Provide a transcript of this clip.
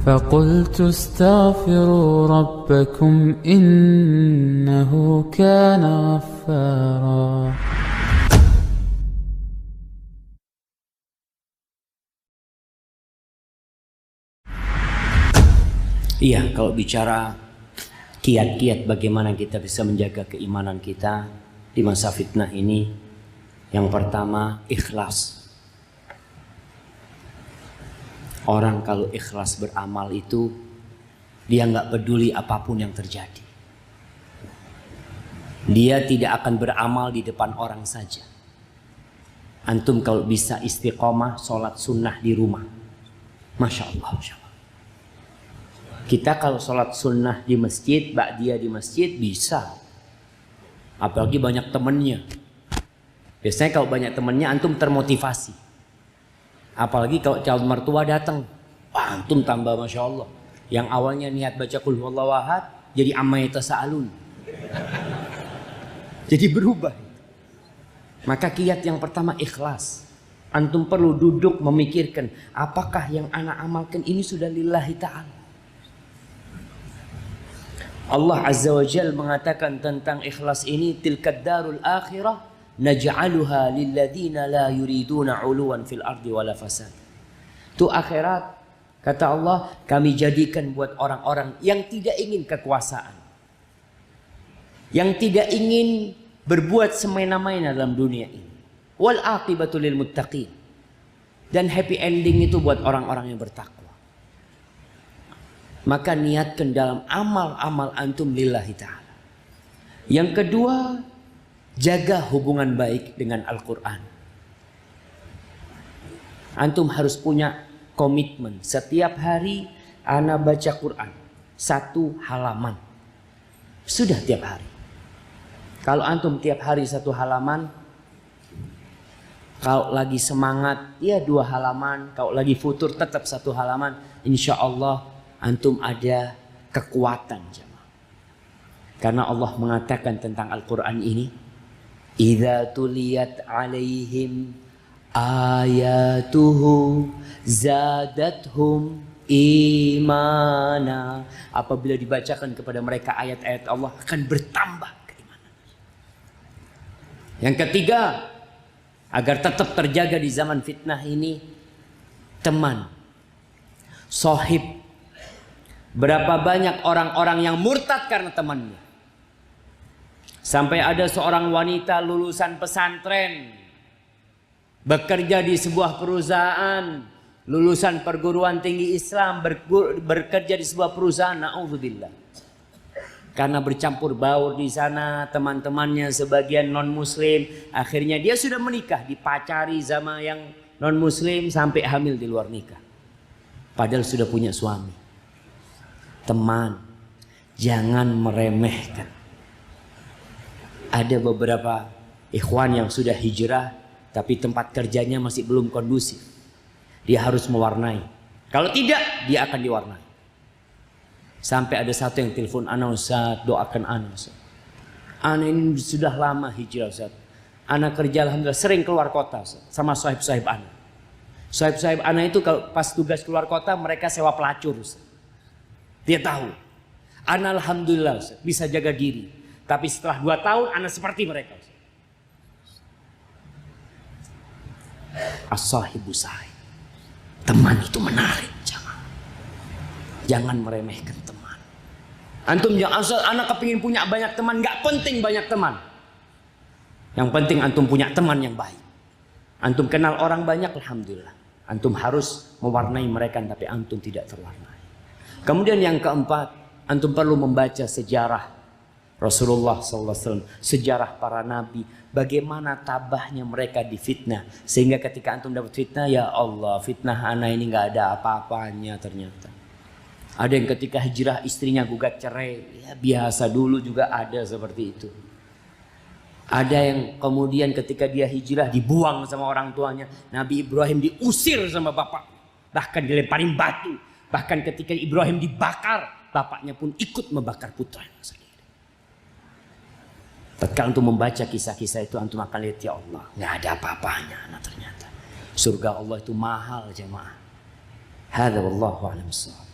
فقلت استغفروا ربكم إنه كان غفارا. Iya, kalau bicara kiat-kiat bagaimana kita bisa menjaga keimanan kita di masa fitnah ini, yang pertama ikhlas. Orang kalau ikhlas beramal itu dia nggak peduli apapun yang terjadi. Dia tidak akan beramal di depan orang saja. Antum kalau bisa istiqomah sholat sunnah di rumah, Masya Allah, Masya Allah. Kita kalau sholat sunnah di masjid, ba'diyah di masjid bisa. Apalagi banyak temennya. Biasanya kalau banyak temennya antum termotivasi. Apalagi kalau calon mertua datang, wah, antum tambah Masya Allah. Yang awalnya niat baca qul huwallahu ahad jadi amma yatasaalun. Jadi berubah. Maka kiat yang pertama ikhlas. Antum perlu duduk memikirkan, apakah yang ana amalkan ini sudah lillahi ta'ala. Allah Azza wa Jal mengatakan tentang ikhlas ini, tilkad darul akhirah naj'aluha lilladina la yuriduna 'uluwan fil ardi wala fasad. Itu akhirat, kata Allah, kami jadikan buat orang-orang yang tidak ingin kekuasaan, yang tidak ingin berbuat semena-mena dalam dunia ini. Wal aqibatu lil muttaqin. Dan happy ending itu buat orang-orang yang bertakwa. Maka niatkan dalam amal-amal antum lillahi ta'ala. Yang kedua, jaga hubungan baik dengan Al-Quran. Antum harus punya komitmen. Setiap hari ana baca Quran 1 halaman. Sudah tiap hari. Kalau antum tiap hari 1 halaman, kalau lagi semangat ya 2 halaman, kalau lagi futur tetap 1 halaman, insya Allah antum ada kekuatan jemaah. Karena Allah mengatakan tentang Al-Quran ini, idza tuliyat alaihim ayatuhu zadathum imana. Apabila dibacakan kepada mereka ayat-ayat Allah, akan bertambah keimanan. Yang ketiga, agar tetap terjaga di zaman fitnah ini, teman, sohib. Berapa banyak orang-orang yang murtad karena temannya. Sampai ada seorang wanita lulusan pesantren, bekerja di sebuah perusahaan, lulusan perguruan tinggi Islam, bekerja di sebuah perusahaan, na'udzubillah. Karena bercampur baur di sana, teman-temannya sebagian non-muslim, akhirnya dia sudah menikah, dipacari sama yang non-muslim sampai hamil di luar nikah. Padahal sudah punya suami. Teman, jangan meremehkan. Ada beberapa ikhwan yang sudah hijrah, tapi tempat kerjanya masih belum kondusif. Dia harus mewarnai. Kalau tidak, dia akan diwarnai. Sampai ada satu yang telepon, ana Ustaz, doakan ana Ustaz. Ana ini sudah lama hijrah Ustaz. Ana kerja alhamdulillah sering keluar kota Ustaz, sama sahib-sahib ana. Sahib-sahib ana itu kalau pas tugas keluar kota, mereka sewa pelacur Ustaz. Dia tahu, ana alhamdulillah Ustaz, bisa jaga diri. Tapi setelah 2 tahun, ana seperti mereka Ustaz. As-sahibu sahib. Teman itu menarik, jangan meremehkan teman. Antum jangan asal anak kepingin punya banyak teman, nggak penting banyak teman. Yang penting antum punya teman yang baik. Antum kenal orang banyak, alhamdulillah. Antum harus mewarnai mereka, tapi antum tidak terwarnai. Kemudian yang keempat, antum perlu membaca sejarah Rasulullah SAW, sejarah para nabi, bagaimana tabahnya mereka di fitnah, sehingga ketika antum dapat fitnah, ya Allah, fitnah anak ini nggak ada apa-apanya ternyata. Ada yang ketika hijrah istrinya gugat cerai, ya biasa, dulu juga ada seperti itu. Ada yang kemudian ketika dia hijrah dibuang sama orang tuanya, Nabi Ibrahim diusir sama bapak, bahkan dilemparin batu. Bahkan ketika Ibrahim dibakar, bapaknya pun ikut membakar putranya sendiri. Tatkala antum membaca kisah-kisah itu, antum akan lihat, ya Allah, nggak ada apa-apanya. Nah ternyata surga Allah itu mahal jemaah. Hadza wallahu a'lam bissawab.